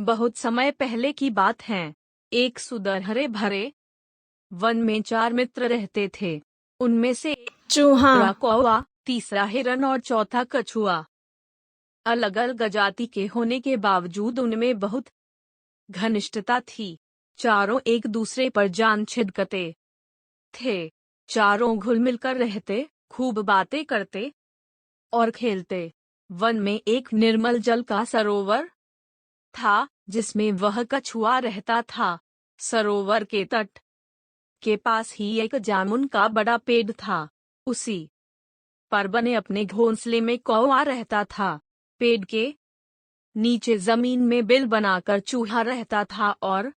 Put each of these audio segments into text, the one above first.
बहुत समय पहले की बात है। एक सुंदर हरे भरे वन में 4 मित्र रहते थे। उनमें से चूहा, कौवा, तीसरा हिरन और चौथा कछुआ। अलग अलग जाति के होने के बावजूद उनमें बहुत घनिष्ठता थी। चारों एक दूसरे पर जान छिड़कते थे। चारों घुल मिलकर रहते, खूब बातें करते और खेलते। वन में एक निर्मल जल का सरोवर था, जिसमें वह कछुआ रहता था। सरोवर के तट के पास ही एक जामुन का बड़ा पेड़ था। उसी पर बने अपने घोंसले में कौवा रहता था। पेड़ के नीचे जमीन में बिल बनाकर चूहा रहता था और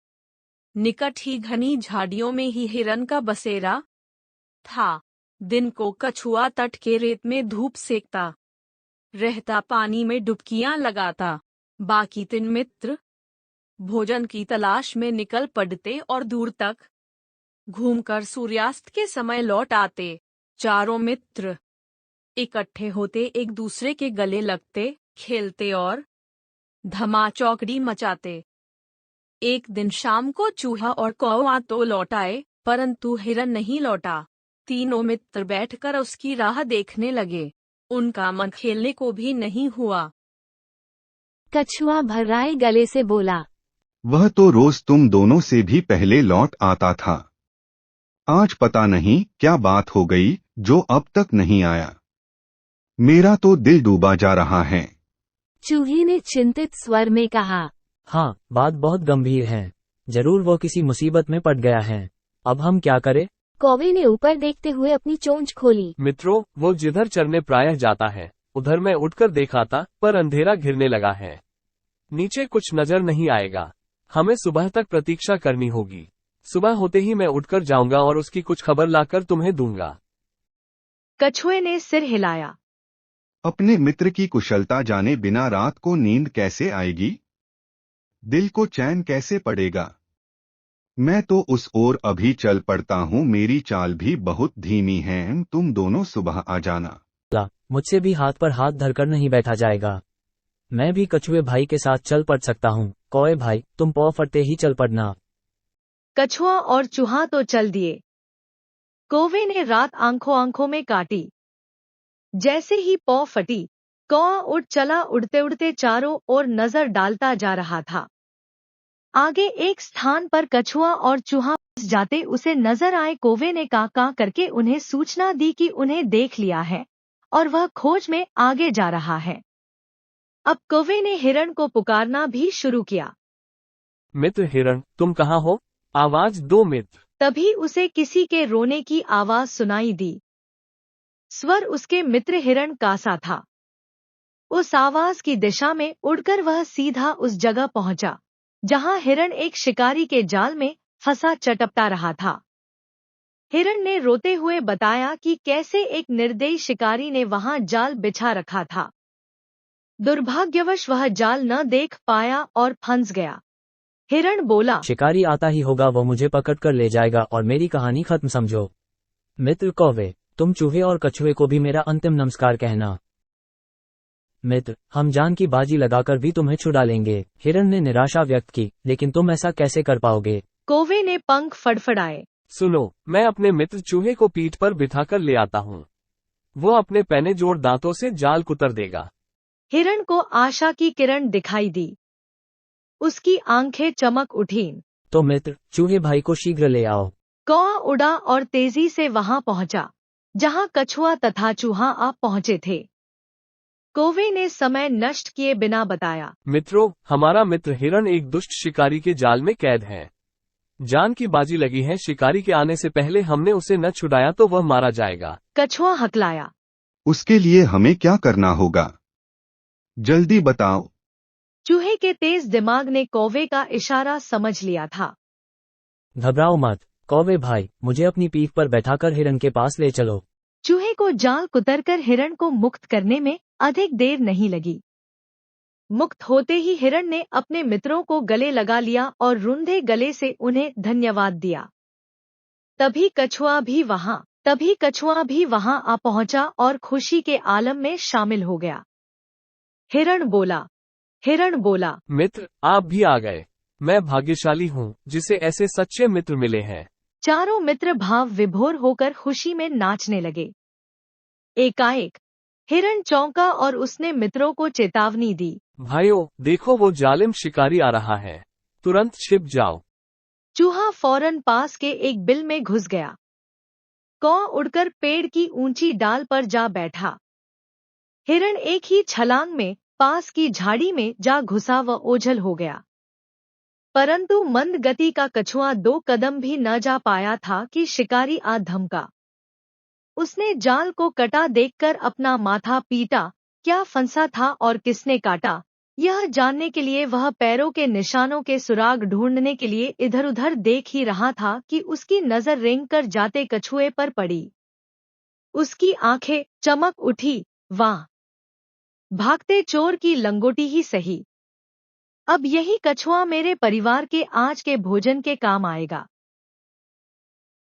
निकट ही घनी झाड़ियों में ही हिरन का बसेरा था। दिन को कछुआ तट के रेत में धूप सेकता रहता, पानी में डुबकियां लगाता। बाकी 3 मित्र भोजन की तलाश में निकल पड़ते और दूर तक घूमकर सूर्यास्त के समय लौट आते। चारों मित्र इकट्ठे होते, एक दूसरे के गले लगते, खेलते और धमाचौकड़ी मचाते। एक दिन शाम को चूहा और कौवा तो लौट आए, परंतु हिरन नहीं लौटा। तीनों मित्र बैठकर उसकी राह देखने लगे। उनका मन खेलने को भी नहीं हुआ। कछुआ भर्राए गले से बोला, वह तो रोज तुम दोनों से भी पहले लौट आता था। आज पता नहीं क्या बात हो गई जो अब तक नहीं आया। मेरा तो दिल डूबा जा रहा है। चूहे ने चिंतित स्वर में कहा, हाँ, बात बहुत गंभीर है। जरूर वो किसी मुसीबत में पड़ गया है। अब हम क्या करें? कौवे ने ऊपर देखते हुए अपनी चोंच खोली। मित्रों, वो जिधर चरने प्रायः जाता है उधर मैं उठकर देखा था, पर अंधेरा घिरने लगा है। नीचे कुछ नजर नहीं आएगा। हमें सुबह तक प्रतीक्षा करनी होगी। सुबह होते ही मैं उठकर जाऊंगा और उसकी कुछ खबर लाकर तुम्हें दूंगा। कछुए ने सिर हिलाया। अपने मित्र की कुशलता जाने बिना रात को नींद कैसे आएगी? दिल को चैन कैसे पड़ेगा? मैं तो उस ओर अभी चल पड़ता हूँ। मेरी चाल भी बहुत धीमी है। तुम दोनों सुबह आ जाना। मुझसे भी हाथ पर हाथ धरकर नहीं बैठा जाएगा। मैं भी कछुए भाई के साथ चल पड़ सकता हूँ। कौवे भाई, तुम पौ फटते ही चल पड़ना। कछुआ और चूहा तो चल दिए। कौवे ने रात आंखों आंखों में काटी। जैसे ही पौ फटी, कौवा उड़ चला। उड़ते उड़ते चारों ओर नजर डालता जा रहा था। आगे एक स्थान पर कछुआ और चूहा जाते उसे नजर आए। कौवे ने kaa kaa करके उन्हें सूचना दी कि उन्हें देख लिया है और वह खोज में आगे जा रहा है। अब कौवे ने हिरण को पुकारना भी शुरू किया। मित्र हिरण, तुम कहाँ हो? आवाज दो मित्र। तभी उसे किसी के रोने की आवाज सुनाई दी। स्वर उसके मित्र हिरण का सा था। उस आवाज की दिशा में उड़कर वह सीधा उस जगह पहुंचा जहां हिरण एक शिकारी के जाल में फंसा चटपटा रहा था। हिरण ने रोते हुए बताया कि कैसे एक निर्दयी शिकारी ने वहां जाल बिछा रखा था। दुर्भाग्यवश वह जाल न देख पाया और फंस गया। हिरण बोला, शिकारी आता ही होगा, वो मुझे पकड़ कर ले जाएगा और मेरी कहानी खत्म समझो। मित्र कौवे, तुम चूहे और कछुए को भी मेरा अंतिम नमस्कार कहना। मित्र, हम जान की बाजी लगाकर भी तुम्हें छुड़ा लेंगे। हिरण ने निराशा व्यक्त की, लेकिन तुम ऐसा कैसे कर पाओगे? कौवे ने पंख फड़फड़ाए। सुनो, मैं अपने मित्र चूहे को पीठ पर बिठाकर ले आता हूँ। वो अपने पैने जोड़ दांतों से जाल कुतर देगा। हिरण को आशा की किरण दिखाई दी। उसकी आंखें चमक उठीं। तो मित्र, चूहे भाई को शीघ्र ले आओ। कौवा उड़ा और तेजी से वहां पहुंचा जहां कछुआ तथा चूहा आ पहुंचे थे। कौवे ने समय नष्ट किए बिना बताया, मित्रों, हमारा मित्र हिरण एक दुष्ट शिकारी के जाल में कैद है। जान की बाजी लगी है। शिकारी के आने से पहले हमने उसे न छुड़ाया तो वह मारा जाएगा। कछुआ हकलाया। उसके लिए हमें क्या करना होगा? जल्दी बताओ। चूहे के तेज दिमाग ने कौवे का इशारा समझ लिया था। घबराओ मत कौवे भाई, मुझे अपनी पीठ पर बैठाकर हिरण के पास ले चलो। चूहे को जाल कुतरकर हिरण को मुक्त करने में अधिक देर नहीं लगी। मुक्त होते ही हिरण ने अपने मित्रों को गले लगा लिया और रुंधे गले से उन्हें धन्यवाद दिया। तभी कछुआ भी वहां तभी कछुआ भी वहां आ पहुंचा और खुशी के आलम में शामिल हो गया। हिरण बोला, मित्र, आप भी आ गए। मैं भाग्यशाली हूँ जिसे ऐसे सच्चे मित्र मिले हैं। चारों मित्र भाव विभोर होकर खुशी में नाचने लगे। एकाएक हिरण चौंका और उसने मित्रों को चेतावनी दी। भाइयों, देखो वो जालिम शिकारी आ रहा है, तुरंत छिप जाओ। चूहा फौरन पास के एक बिल में घुस गया। कौ उड़कर पेड़ की ऊंची डाल पर जा बैठा। हिरण एक ही छलांग में पास की झाड़ी में जा घुसा व ओझल हो गया। परंतु मंद गति का कछुआ 2 कदम भी न जा पाया था कि शिकारी आ धमका। उसने जाल को कटा देखकर अपना माथा पीटा। क्या फंसा था और किसने काटा, यह जानने के लिए वह पैरों के निशानों के सुराग ढूंढने के लिए इधर उधर देख ही रहा था कि उसकी नजर रेंग कर जाते कछुए पर पड़ी। उसकी आंखें चमक उठी। वाह, भागते चोर की लंगोटी ही सही। अब यही कछुआ मेरे परिवार के आज के भोजन के काम आएगा।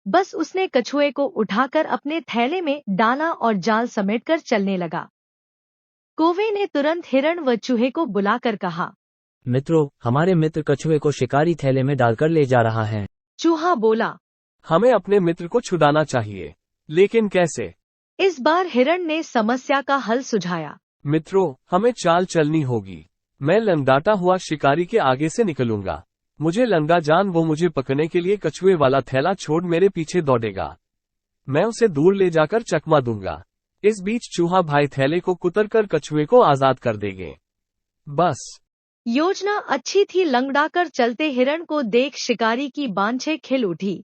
बस उसने कछुए को उठाकर अपने थैले में डाला और जाल समेटकर चलने लगा। कौवे ने तुरंत हिरण व चूहे को बुलाकर कहा, मित्रों, हमारे मित्र कछुए को शिकारी थैले में डालकर ले जा रहा है। चूहा बोला, हमें अपने मित्र को छुड़ाना चाहिए, लेकिन कैसे? इस बार हिरण ने समस्या का हल सुझाया। मित्रों, हमें चाल चलनी होगी। मैं लंगड़ाता हुआ शिकारी के आगे से निकलूंगा। मुझे लंगड़ा जान वो मुझे पकड़ने के लिए कछुए वाला थैला छोड़ मेरे पीछे दौड़ेगा। मैं उसे दूर ले जाकर चकमा दूंगा। इस बीच चूहा भाई थैले को कुतरकर कछुए को आजाद कर देंगे। बस। योजना अच्छी थी। लंगड़ाकर चलते हिरण को देख शिकारी की बांछें खिल उठी।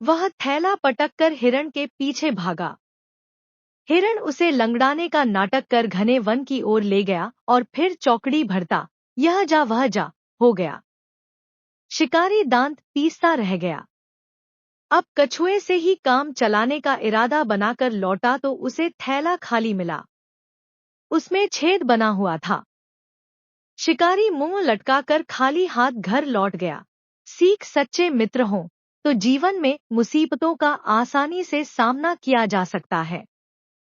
वह थैला पटककर हिरण के पीछे भागा। हिरण उसे लंगड़ाने का नाटक कर घने वन की ओर ले गया और फिर चौकड़ी भरता यह जा वह जा हो गया। शिकारी दांत पीसता रह गया। अब कछुए से ही काम चलाने का इरादा बनाकर लौटा तो उसे थैला खाली मिला। उसमें छेद बना हुआ था। शिकारी मुंह लटकाकर खाली हाथ घर लौट गया। सीख, सच्चे मित्र हों तो जीवन में मुसीबतों का आसानी से सामना किया जा सकता है।